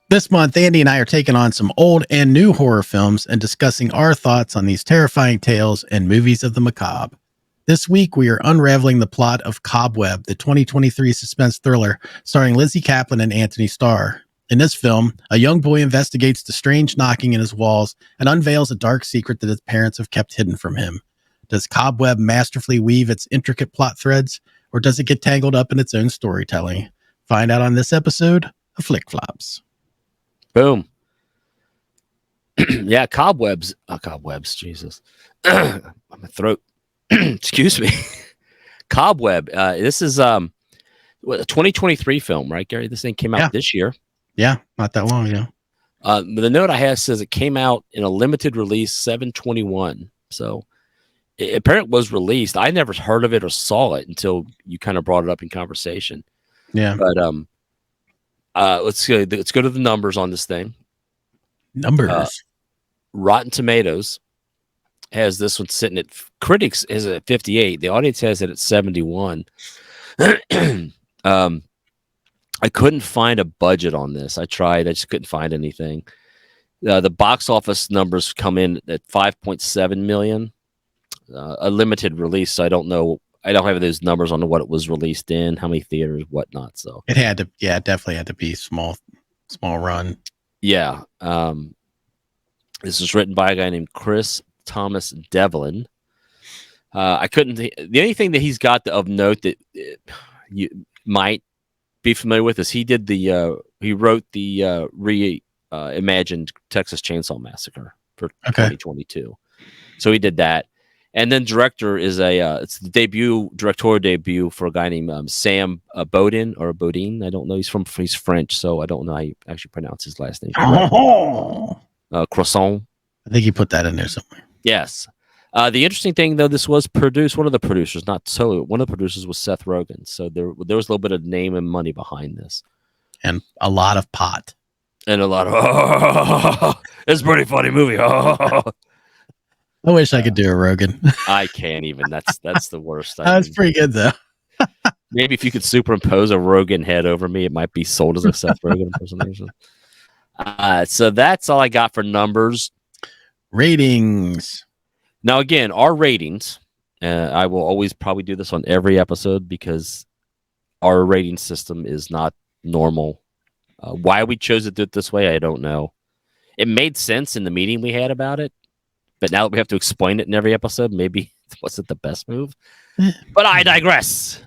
This month, Andy and I are taking on some old and new horror films and discussing our thoughts on these terrifying tales and movies of the macabre. This week, we are unraveling the plot of Cobweb, the 2023 suspense thriller starring Lizzy, Kaplan, and Antony Starr. In this film, a young boy investigates the strange knocking in his walls and unveils a dark secret that his parents have kept hidden from him. Does Cobweb masterfully weave its intricate plot threads, or does it get tangled up in its own storytelling? Find out on this episode of Flick Flops. Boom. Yeah, cobwebs, Jesus. My throat. Excuse me. Cobweb. This is a 2023 film, right, Gary? This thing came out this year. Yeah, not that long ago. The note I have says it came out in a limited release 7/21. So it apparently was released. I never heard of it or saw it until you kind of brought it up in conversation. Yeah. But let's go to the numbers on this thing. Numbers. Rotten Tomatoes has this one sitting at, critics is at 58. The audience has it at 71. I couldn't find a budget on this. I tried. I just couldn't find anything. The box office numbers come in at 5.7 million. A limited release, so I don't know. I don't have those numbers on what it was released in, how many theaters, whatnot. So it had to, it definitely had to be small run. Yeah. This was written by a guy named Chris Thomas Devlin. I couldn't. The only thing that he's got of note that you might be familiar with is he did the he wrote the reimagined Texas Chainsaw Massacre for 2022. So he did that. And then director is it's the directorial debut for a guy named Sam Bodin. I don't know. He's French, so I don't know how you actually pronounce his last name. Croissant. I think you put that in there somewhere. Yes. The interesting thing, though, this was produced. One of the producers was Seth Rogen. So there was a little bit of name and money behind this, and a lot of pot, and a lot of. It's a pretty funny movie. I wish I could do a Rogan. I can't even. That's the worst. That's pretty good though. Maybe if you could superimpose a Rogan head over me, it might be sold as a Seth Rogen impersonation. So that's all I got for numbers. Ratings. Now again, our ratings. I will always probably do this on every episode because our rating system is not normal. Why we chose to do it this way, I don't know. It made sense in the meeting we had about it. But now that we have to explain it in every episode, maybe it wasn't the best move. But I digress.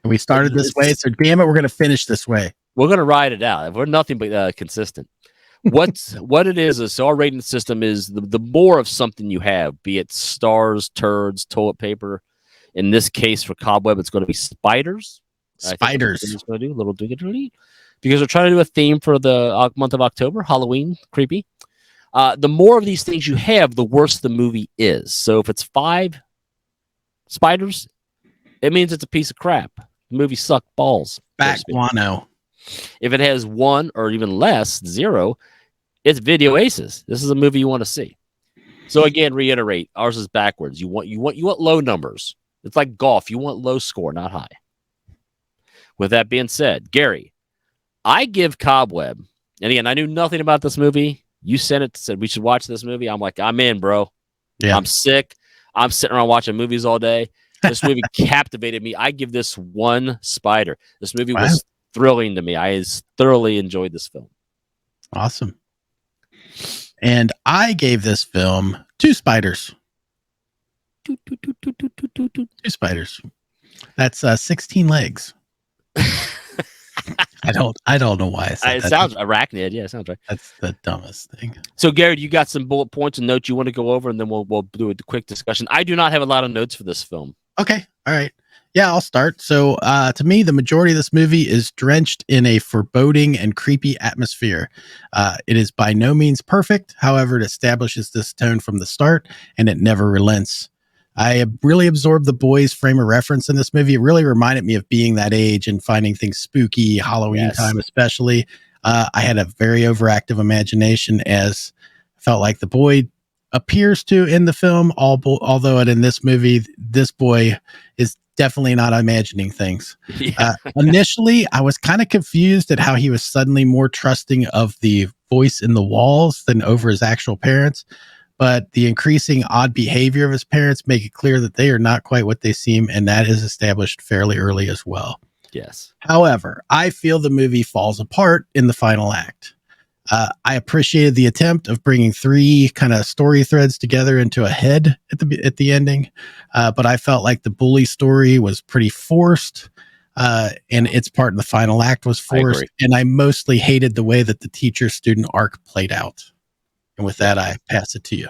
We started this way, so damn it, we're going to finish this way. We're going to ride it out. We're nothing but consistent. What it is so our rating system is the more of something you have, be it stars, turds, toilet paper. In this case, for Cobweb, it's going to be spiders. Spiders. It's going to do a little doodly because we're trying to do a theme for the month of October, Halloween, creepy. The more of these things you have, the worse the movie is. So if it's 5 spiders, it means it's a piece of crap. The movie sucked balls. Back guano. If it has 1 or even less, 0, it's video aces. This is a movie you want to see. So again, reiterate, ours is backwards. You want low numbers. It's like golf. You want low score, not high. With that being said, Gary, I give Cobweb, and again, I knew nothing about this movie. You sent it, said we should watch this movie. I'm like, I'm in, bro. Yeah. I'm sick. I'm sitting around watching movies all day. This movie captivated me. I give this 1 spider. This movie was thrilling to me. I thoroughly enjoyed this film. Awesome. And I gave this film 2 spiders. 2 spiders. That's 16 legs. I don't know why I said that. It sounds arachnid. Yeah, it sounds right. That's the dumbest thing. So, Gary, you got some bullet points and notes you want to go over, and then we'll do a quick discussion. I do not have a lot of notes for this film. Okay. All right. Yeah, I'll start. So, to me, the majority of this movie is drenched in a foreboding and creepy atmosphere. It is by no means perfect. However, it establishes this tone from the start, and it never relents. I really absorbed the boys' frame of reference in this movie. It really reminded me of being that age and finding things spooky, Halloween time especially. I had a very overactive imagination, as I felt like the boy appears to in the film, although in this movie, this boy is definitely not imagining things. Yeah. Initially, I was kind of confused at how he was suddenly more trusting of the voice in the walls than over his actual parents. But the increasing odd behavior of his parents make it clear that they are not quite what they seem, and that is established fairly early as well. Yes. However, I feel the movie falls apart in the final act. I appreciated the attempt of bringing three kind of story threads together into a head at the ending, but I felt like the bully story was pretty forced, and its part in the final act was forced. And I mostly hated the way that the teacher-student arc played out. And with that, I pass it to you.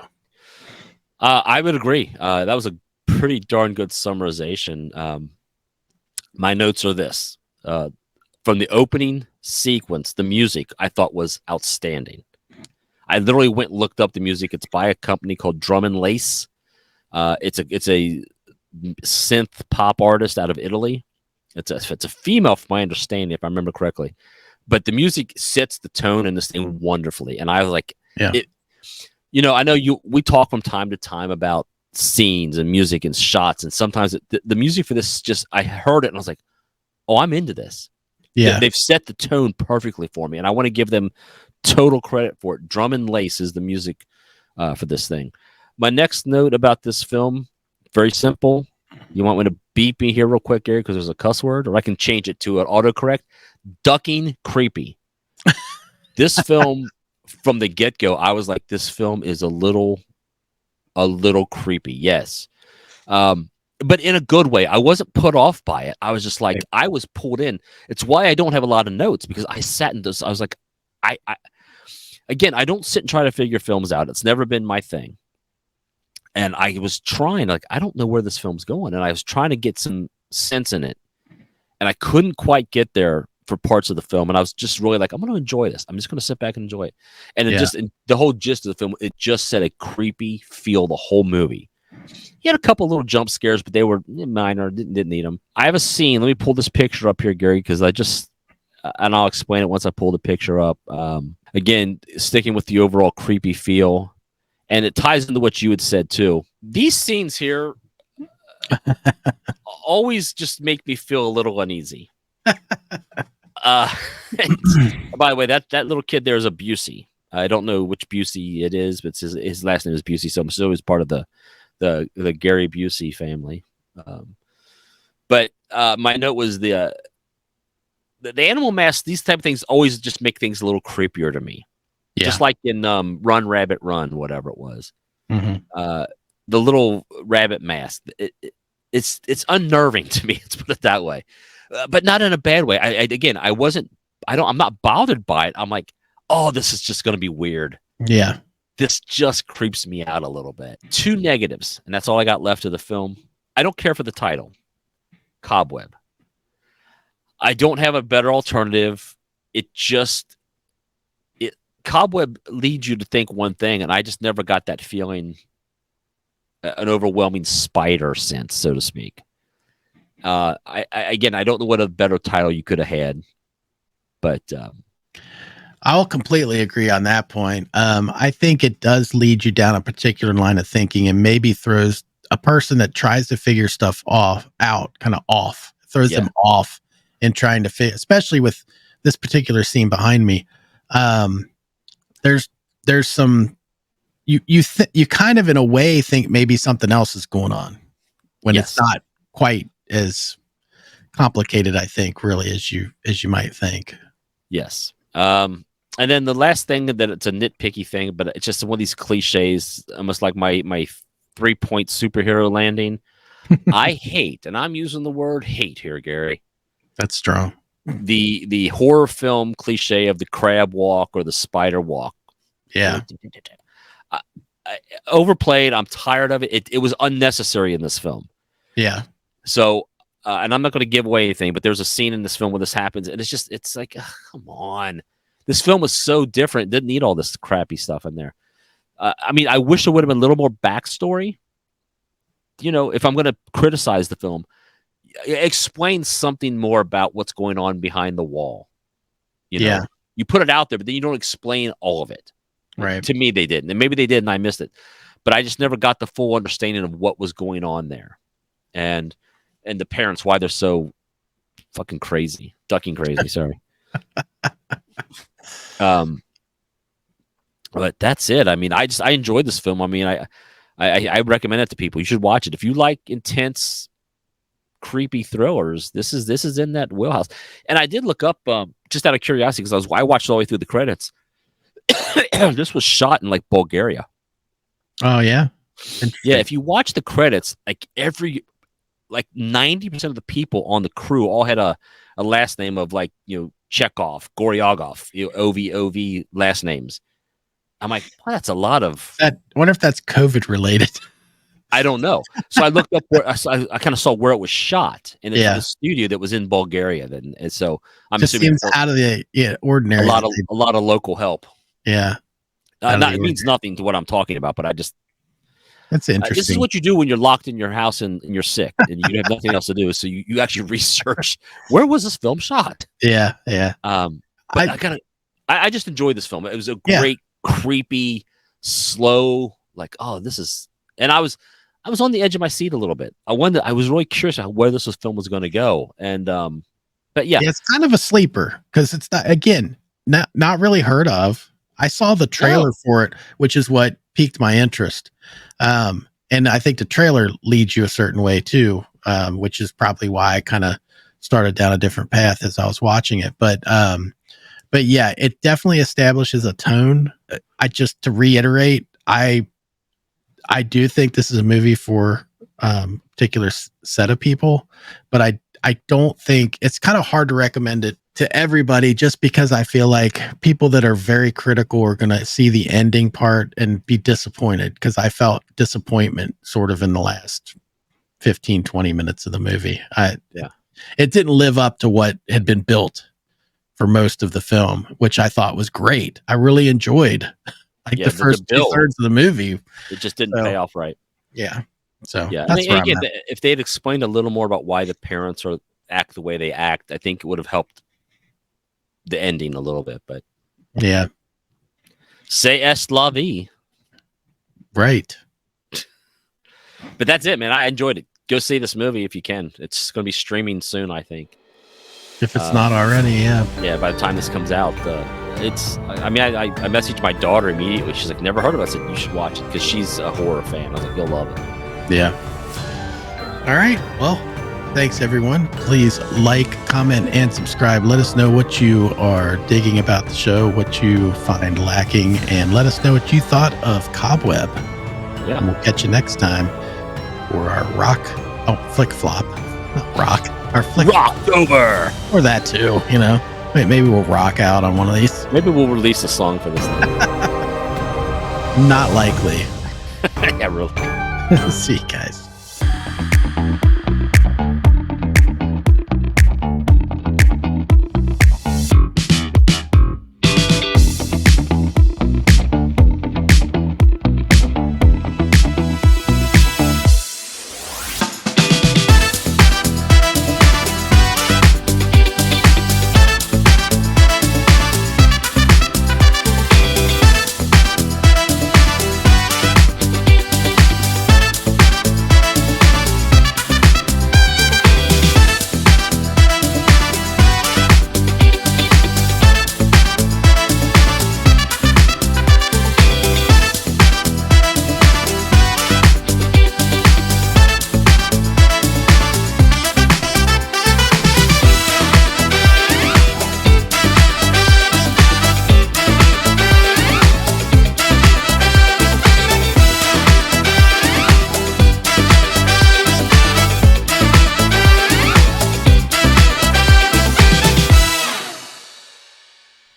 I would agree. That was a pretty darn good summarization. My notes are this. From the opening sequence, the music I thought was outstanding. I literally went and looked up the music. It's by a company called Drum and Lace. It's a synth pop artist out of Italy. It's a female, from my understanding, if I remember correctly. But the music sets the tone in this thing wonderfully. And I was like, I know we talk from time to time about scenes and music and shots, and sometimes the music for this I heard it and I was like, oh, I'm into this. Yeah, they've set the tone perfectly for me, and I want to give them total credit for it. Drum and Lace is the music for this thing. My next note about this film, very simple. You want me to beep me here real quick, Gary, because there's a cuss word, or I can change it to an autocorrect. Ducking creepy. This film, from the get-go, I was like, this film is a little creepy. Yes. But in a good way. I wasn't put off by it. I was just like, I was pulled in. It's why I don't have a lot of notes, because I sat in this. I was like, again, I don't sit and try to figure films out. It's never been my thing. And I was trying, like, I don't know where this film's going. And I was trying to get some sense in it. And I couldn't quite get there for parts of the film. And I was just really like, I'm going to enjoy this. I'm just going to sit back and enjoy it. And the whole gist of the film, it just set a creepy feel the whole movie. He had a couple little jump scares, but they were minor. Didn't need them. I have a scene. Let me pull this picture up here, Gary, because and I'll explain it once I pull the picture up. Again, sticking with the overall creepy feel, and it ties into what you had said too. These scenes here always just make me feel a little uneasy. By the way, that little kid there is a Busey. I don't know which Busey it is, but his last name is Busey, so he's part of the Gary Busey family. But my note was the animal mask. These type of things always just make things a little creepier to me. Yeah. Just like in Run Rabbit Run, whatever it was. Mm-hmm. The little rabbit mask. It's unnerving to me. Let's put it that way. But not in a bad way. I'm not bothered by it. I'm like, oh, this is just going to be weird. Yeah. This just creeps me out a little bit. 2 negatives, and that's all I got left of the film. I don't care for the title, Cobweb. I don't have a better alternative. Cobweb leads you to think one thing, and I just never got that feeling, an overwhelming spider sense, so to speak. I don't know what a better title you could have had, but I'll completely agree on that point. I think it does lead you down a particular line of thinking, and maybe throws a person that tries to figure stuff throws them off in trying to fit, especially with this particular scene behind me. There's some, you kind of in a way think maybe something else is going on when it's not quite as complicated, I think, really, as you might think. Yes. And then the last thing, that it's a nitpicky thing, but it's just one of these cliches, almost like my 3-point superhero landing. I hate, and I'm using the word hate here, Gary. That's strong. The horror film cliche of the crab walk or the spider walk. Yeah. Overplayed. I'm tired of it. It was unnecessary in this film. Yeah. So, and I'm not going to give away anything, but there's a scene in this film where this happens, and it's like, come on. This film was so different. It didn't need all this crappy stuff in there. I wish there would have been a little more backstory. If I'm going to criticize the film, explain something more about what's going on behind the wall. You put it out there, but then you don't explain all of it. Right. To me, they didn't, and maybe they did, and I missed it. But I just never got the full understanding of what was going on there. And and the parents why they're so fucking crazy, ducking crazy. Sorry. But that's it. I mean, I enjoyed this film. I mean, I recommend it to people. You should watch it if you like intense, creepy thrillers. This is in that wheelhouse. And I did look up just out of curiosity because I watched all the way through the credits. This was shot in like Bulgaria. Oh yeah, yeah. If you watch the credits, like 90% of the people on the crew all had a last name of like Chekhov, Goryagov, OV last names. I'm like, well, that's a lot of. I wonder if that's COVID related. I don't know. So I looked up where I kind of saw where it was shot, and it's a studio that was in Bulgaria. Then, and so I'm just assuming seems out of the ordinary. A lot of local help. Yeah, it means nothing to what I'm talking about, but that's interesting. This is what you do when you're locked in your house and you're sick and you have nothing else to do. So you actually research where was this film shot. Yeah. But I just enjoyed this film. It was a great, creepy, slow, like, oh, this is. And I was on the edge of my seat a little bit. I was really curious about where this film was going to go. And but yeah, it's kind of a sleeper because it's not really heard of. I saw the trailer for it, which is what piqued my interest. And I think the trailer leads you a certain way too, which is probably why I kind of started down a different path as I was watching it. But yeah, it definitely establishes a tone. To reiterate, I do think this is a movie for particular set of people, but I don't think it's kind of hard to recommend it to everybody just because I feel like people that are very critical are going to see the ending part and be disappointed because I felt disappointment sort of in the last 15, 20 minutes of the movie. It didn't live up to what had been built for most of the film, which I thought was great. I really enjoyed the first 2/3 of the movie. It just didn't pay off right. Yeah. So yeah, that's again, if they had explained a little more about why the parents act the way they act, I think it would have helped the ending a little bit. But yeah, say est la vie. Right. But that's it, man. I enjoyed it. Go see this movie if you can. It's going to be streaming soon, I think. If it's not already, yeah. Yeah, by the time this comes out, I messaged my daughter immediately. She's like, never heard of it. I said, you should watch it because she's a horror fan. I was like, you'll love it. Yeah. All right. Well, thanks, everyone. Please like, comment, and subscribe. Let us know what you are digging about the show, what you find lacking, and let us know what you thought of Cobweb. Yeah. And we'll catch you next time for our flick flop. Not rock. Our flick Floptober. Or that too, Maybe we'll rock out on one of these. Maybe we'll release a song for this thing. Not likely. Yeah, really. See you guys.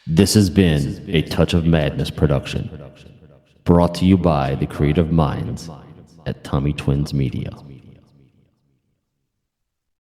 This has been a Touch of Madness production, brought to you by the creative minds at Tommy Twins Media.